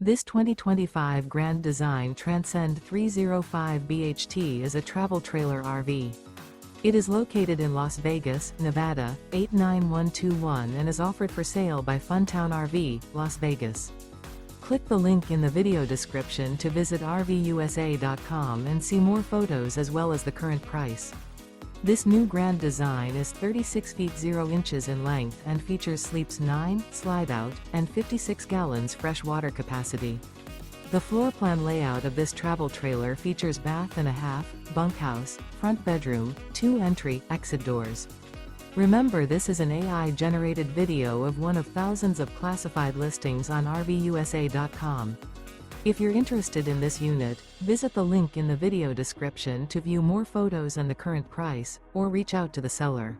This 2025 Grand Design Transcend 305 BHT is a travel trailer RV. It is located in Las Vegas, Nevada, 89121 and is offered for sale by Funtown RV, Las Vegas. Click the link in the video description to visit RVUSA.com and see more photos as well as the current price. This new Grand Design is 36 feet 0 inches in length and features sleeps 9, slide-out, and 56 gallons fresh water capacity. The floor plan layout of this travel trailer features bath and a half, bunkhouse, front bedroom, 2 entry/exit doors. Remember, this is an AI-generated video of one of thousands of classified listings on RVUSA.com. If you're interested in this unit, visit the link in the video description to view more photos and the current price, or reach out to the seller.